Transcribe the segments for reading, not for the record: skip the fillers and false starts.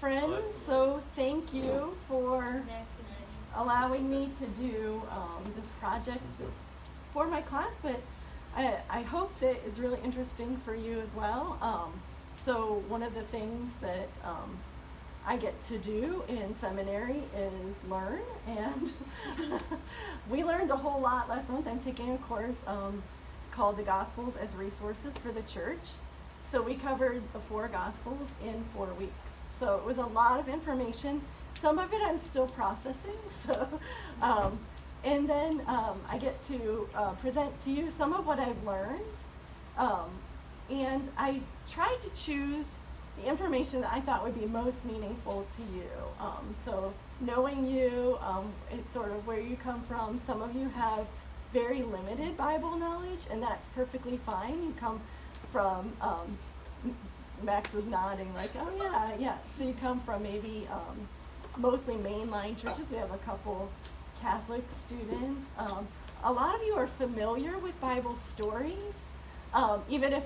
friends. So thank you for allowing me to do this project. It's for my class, but I hope that is really interesting for you as well. So one of the things that I get to do in seminary is learn, and we learned a whole lot last month. I'm taking a course called The Gospels as Resources for the Church. So we covered the 4 Gospels in 4 weeks. So it was a lot of information. Some of it I'm still processing. So, and then I get to present to you some of what I've learned. And I tried to choose the information that I thought would be most meaningful to you. So knowing you, it's sort of where you come from. Some of you have very limited Bible knowledge, and that's perfectly fine. You come from, Max is nodding like, oh yeah. So you come from maybe mostly mainline churches. We have a couple Catholic students. A lot of you are familiar with Bible stories, even if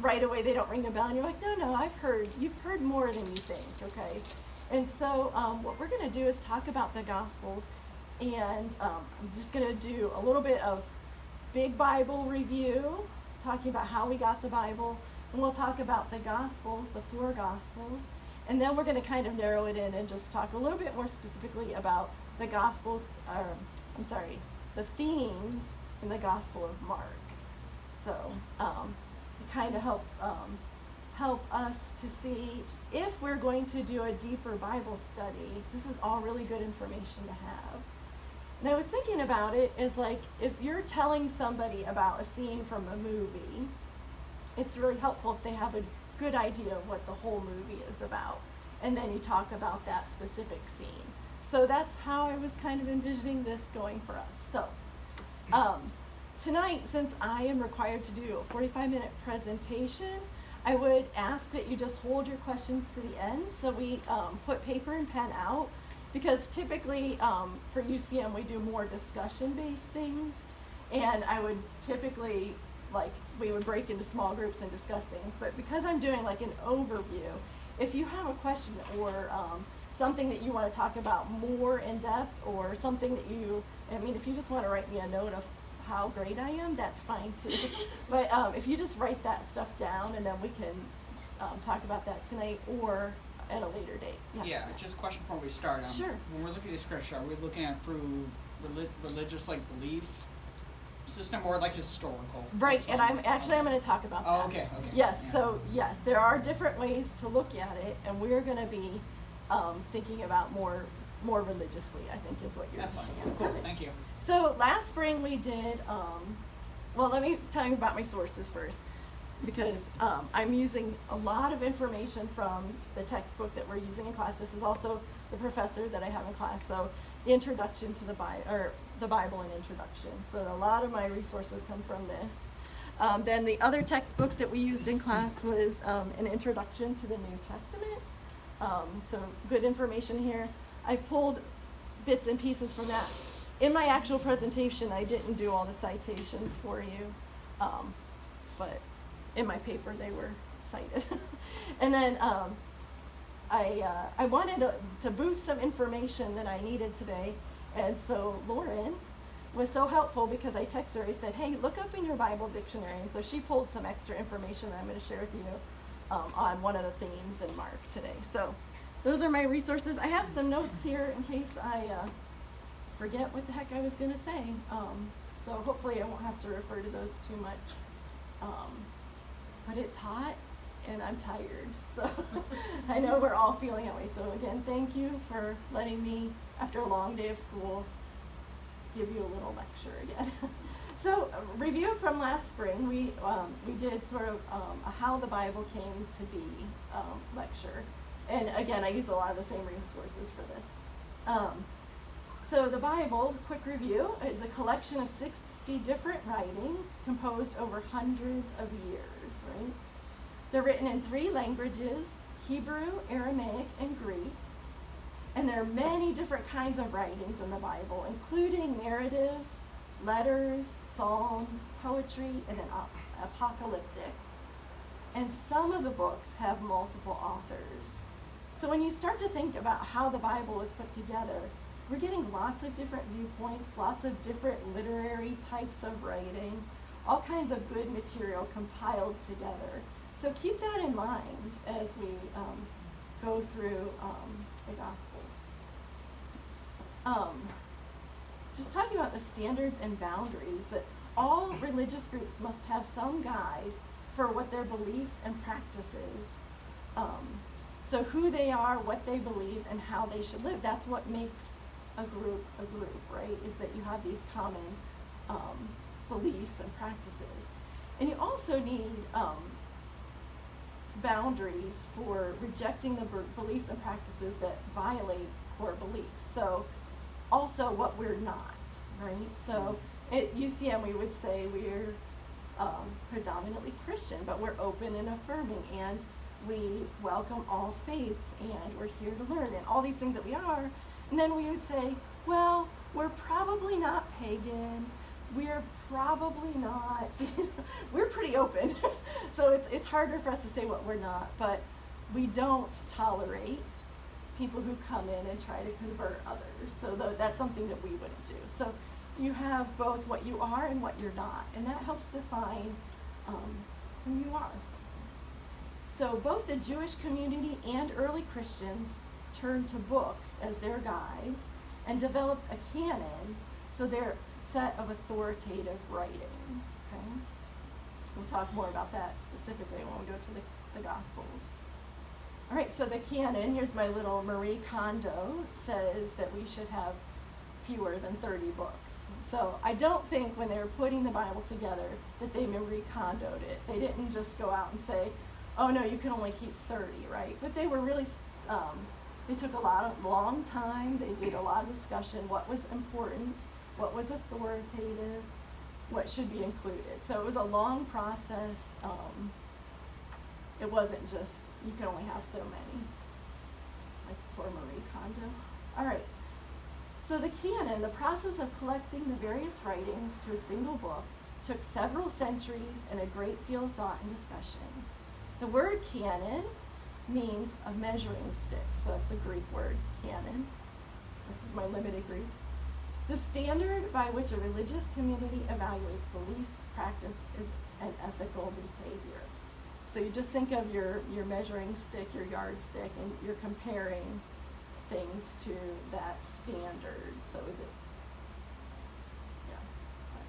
right away they don't ring a bell and you're like, no, you've heard more than you think, okay? And so what we're gonna do is talk about the Gospels, and I'm just gonna do a little bit of big Bible review, talking about how we got the Bible, and we'll talk about the Gospels, the 4 Gospels, and then we're gonna kind of narrow it in and just talk a little bit more specifically about the Gospels, the themes in the Gospel of Mark. So, kind of help us to see if we're going to do a deeper Bible study. This is all really good information to have. And I was thinking about it as like, if you're telling somebody about a scene from a movie, it's really helpful if they have a good idea of what the whole movie is about, and then you talk about that specific scene. So that's how I was kind of envisioning this going for us. So tonight, since I am required to do a 45-minute presentation, I would ask that you just hold your questions to the end. So we put paper and pen out, because typically for UCM we do more discussion-based things, and I would typically, we would break into small groups and discuss things. But because I'm doing like an overview, if you have a question or something that you want to talk about more in depth, or something that if you just want to write me a note of how great I am, that's fine too. But if you just write that stuff down, and then we can talk about that tonight or at a later date. Yes. Yeah, just a question before we start. Sure. When we're looking at the scripture, are we looking at through religious belief system, or historical? Right, and I'm going to talk about that. Oh, okay. Yes, yeah. So yes, there are different ways to look at it, and we're going to be thinking about more religiously, I think, is what you're That's fine. looking at. Cool, thank you. So last spring we did, let me tell you about my sources first, because I'm using a lot of information from the textbook that we're using in class. This is also the professor that I have in class, so the introduction to the Bible and introduction. So a lot of my resources come from this. Then the other textbook that we used in class was an introduction to the New Testament. So good information here. I've pulled bits and pieces from that. In my actual presentation, I didn't do all the citations for you, but in my paper they were cited. And then I wanted to boost some information that I needed today, and so Lauren was so helpful, because I texted her, I said, hey, look up in your Bible dictionary, and so she pulled some extra information that I'm going to share with you on one of the themes in Mark today. So those are my resources. I have some notes here in case I forget what the heck I was going to say. So hopefully I won't have to refer to those too much. But it's hot and I'm tired. So I know we're all feeling that way. So again, thank you for letting me, after a long day of school, give you a little lecture again. So a review from last spring, we did sort of a how the Bible came to be lecture. And again, I use a lot of the same resources for this. So the Bible, quick review, is a collection of 60 different writings composed over hundreds of years, right? They're written in 3 languages, Hebrew, Aramaic, and Greek. And there are many different kinds of writings in the Bible, including narratives, letters, psalms, poetry, and an apocalyptic. And some of the books have multiple authors. So when you start to think about how the Bible is put together, we're getting lots of different viewpoints, lots of different literary types of writing, all kinds of good material compiled together. So keep that in mind as we go through the Gospels. Just talking about the standards and boundaries, that all religious groups must have some guide for what their beliefs and practices. So who they are, what they believe, and how they should live. That's what makes a group, right? Is that you have these common beliefs and practices. And you also need boundaries for rejecting the beliefs and practices that violate core beliefs. So also what we're not, right? So at UCM we would say we're predominantly Christian, but we're open and affirming, and we welcome all faiths, and we're here to learn, and all these things that we are. And then we would say, well, we're probably not pagan, we're probably not, we're pretty open. So it's harder for us to say what we're not, but we don't tolerate people who come in and try to convert others. So that's something that we wouldn't do. So you have both what you are and what you're not, and that helps define who you are. So both the Jewish community and early Christians turned to books as their guides and developed a canon, so they're a set of authoritative writings. Okay? We'll talk more about that specifically when we go to the Gospels. All right, so the canon, here's my little Marie Kondo, says that we should have fewer than 30 books. So I don't think when they were putting the Bible together that they Marie Kondoed it. They didn't just go out and say, oh no, you can only keep 30, right? But they were really, they took a long time, they did a lot of discussion, what was important, what was authoritative, what should be included. So it was a long process. It wasn't just, you can only have so many, like poor Marie Kondo. All right, so the canon, the process of collecting the various writings to a single book, took several centuries and a great deal of thought and discussion. The word canon means a measuring stick, so that's a Greek word, canon. That's my limited Greek. The standard by which a religious community evaluates beliefs, practice, is an ethical behavior. So you just think of your measuring stick, your yardstick, and you're comparing things to that standard. So is it, yeah, sorry.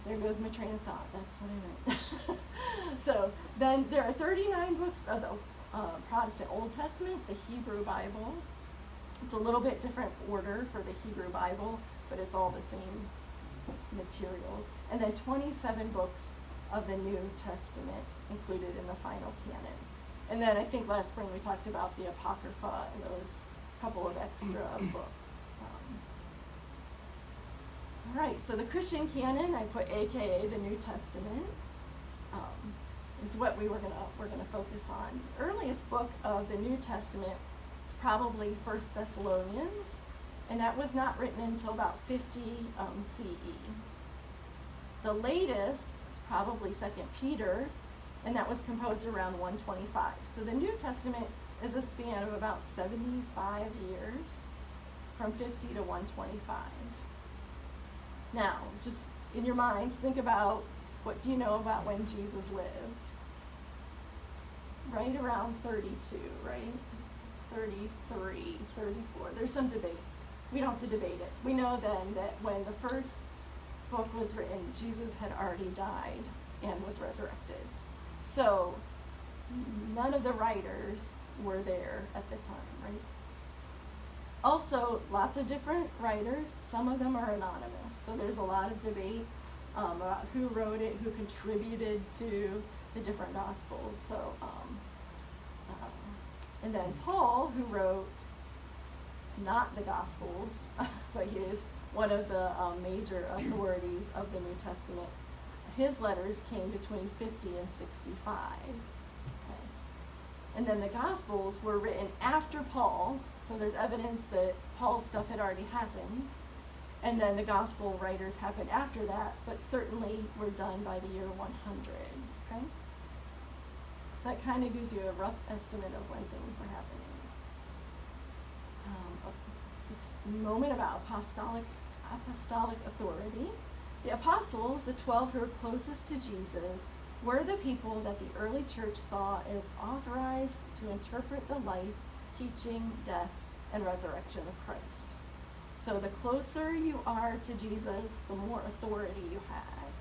There goes my train of thought, that's what I meant. So then there are 39 books of the Protestant Old Testament, the Hebrew Bible. It's a little bit different order for the Hebrew Bible, but it's all the same materials. And then 27 books of the New Testament included in the final canon. And then I think last spring we talked about the Apocrypha and those couple of extra books. All right, so the Christian canon, I put AKA the New Testament, is what we're gonna focus on. The earliest book of the New Testament is probably 1 Thessalonians, and that was not written until about 50 CE. The latest is probably 2 Peter, and that was composed around 125. So the New Testament is a span of about 75 years, from 50 to 125. Now, just in your minds, think about what do you know about when Jesus lived? Right around 32, right? 33, 34. There's some debate. We don't have to debate it. We know then that when the first book was written, Jesus had already died and was resurrected. So none of the writers were there at the time, right? Also, lots of different writers. Some of them are anonymous. So there's a lot of debate about who wrote it, who contributed to the different Gospels. So, and then Paul, who wrote not the Gospels, but he is one of the major authorities of the New Testament. His letters came between 50 and 65. Okay. And then the Gospels were written after Paul, so there's evidence that Paul's stuff had already happened. And then the Gospel writers happened after that, but certainly were done by the year 100. Okay? So that kind of gives you a rough estimate of when things are happening. Just a moment about apostolic authority. The apostles, the 12 who were closest to Jesus, were the people that the early church saw as authorized to interpret the life, teaching, death, and resurrection of Christ. So the closer you are to Jesus, the more authority you have.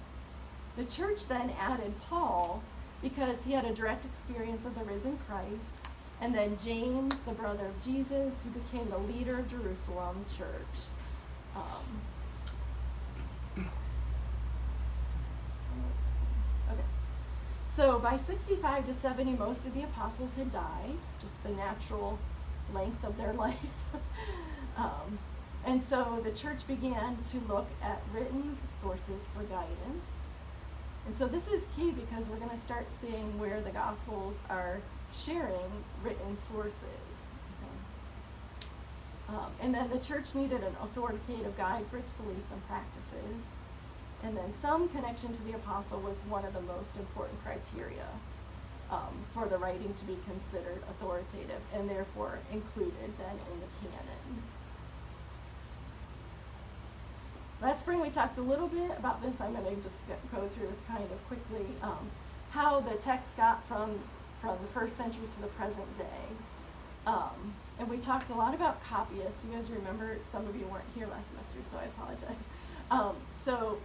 The church then added Paul because he had a direct experience of the risen Christ, and then James, the brother of Jesus, who became the leader of Jerusalem church. Okay. So by 65 to 70, most of the apostles had died, just the natural length of their life. And so the church began to look at written sources for guidance. And so this is key because we're going to start seeing where the Gospels are sharing written sources. Okay. And then the church needed an authoritative guide for its beliefs and practices. And then some connection to the apostle was one of the most important criteria for the writing to be considered authoritative and therefore included then in the canon. Last spring we talked a little bit about this. I'm going to just go through this kind of quickly. How the text got from the first century to the present day. And we talked a lot about copyists. You guys remember, some of you weren't here last semester, so I apologize. So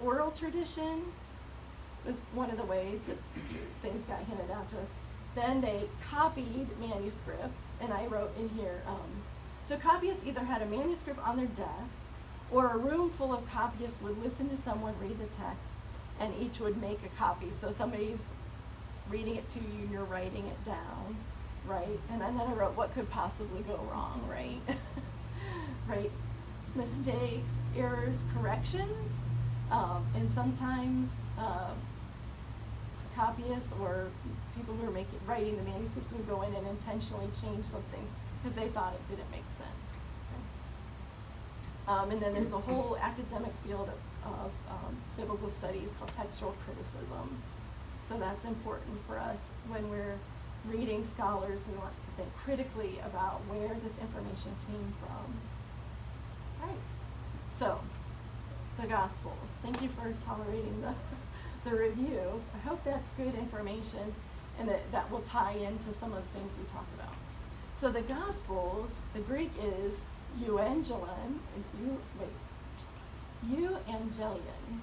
oral tradition was one of the ways that things got handed down to us. Then they copied manuscripts, and I wrote in here, so copyists either had a manuscript on their desk, or a room full of copyists would listen to someone read the text, and each would make a copy. So somebody's reading it to you, you're writing it down, right? And then I wrote, what could possibly go wrong, right? Right? Mistakes, errors, corrections, and sometimes copyists or people who are writing the manuscripts would go in and intentionally change something because they thought it didn't make sense. And then there's a whole academic field of biblical studies called textual criticism. So that's important for us when we're reading scholars. We want to think critically about where this information came from. All right. So, the Gospels. Thank you for tolerating the review. I hope that's good information and that will tie into some of the things we talk about. So the Gospels, the Greek is euangelion, euangelion.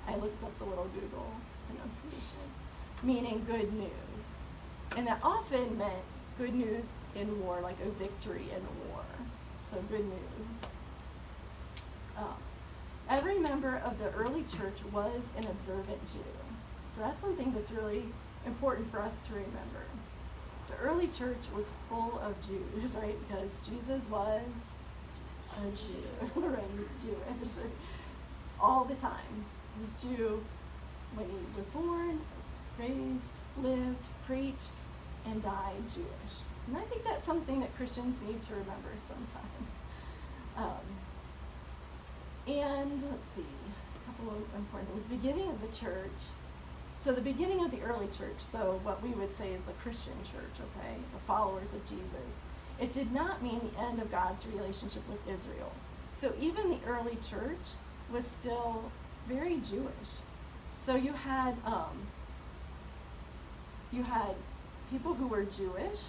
I looked up the little Google pronunciation, meaning good news. And that often meant good news in war, like a victory in war. So good news. Every member of the early church was an observant Jew. So that's something that's really important for us to remember. The early church was full of Jews, right? Because Jesus was a Jew, right? He was Jewish all the time. He was Jew when he was born, raised, lived, preached, and died Jewish. And I think that's something that Christians need to remember sometimes. And let's see, a couple of important things. Beginning of the church. So the beginning of the early church, so what we would say is the Christian church, okay, the followers of Jesus, it did not mean the end of God's relationship with Israel. So even the early church was still very Jewish. So you had people who were Jewish,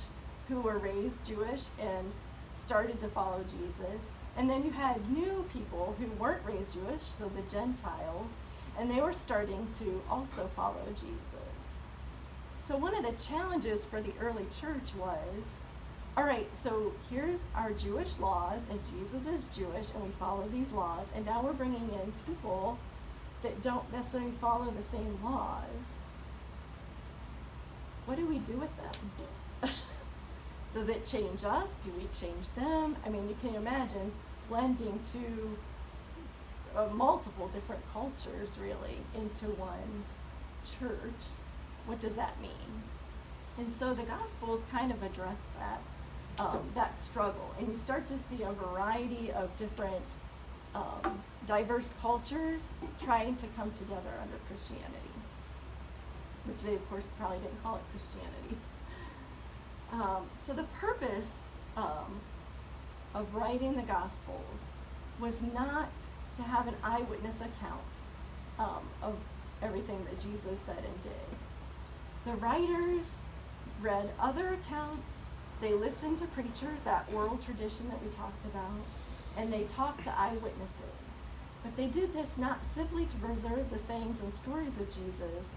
who were raised Jewish and started to follow Jesus. And then you had new people who weren't raised Jewish, so the Gentiles, and they were starting to also follow Jesus. So one of the challenges for the early church was, all right, so here's our Jewish laws, and Jesus is Jewish, and we follow these laws, and now we're bringing in people that don't necessarily follow the same laws. What do we do with them? Does it change us? Do we change them? I mean, you can imagine blending two multiple different cultures really into one church. What does that mean? And so the Gospels kind of address that struggle, and you start to see a variety of different diverse cultures trying to come together under Christianity. which they of course probably didn't call it Christianity. So the purpose of writing the Gospels was not to have an eyewitness account of everything that Jesus said and did. The writers read other accounts, they listened to preachers, that oral tradition that we talked about, and they talked to eyewitnesses. But they did this not simply to preserve the sayings and stories of Jesus,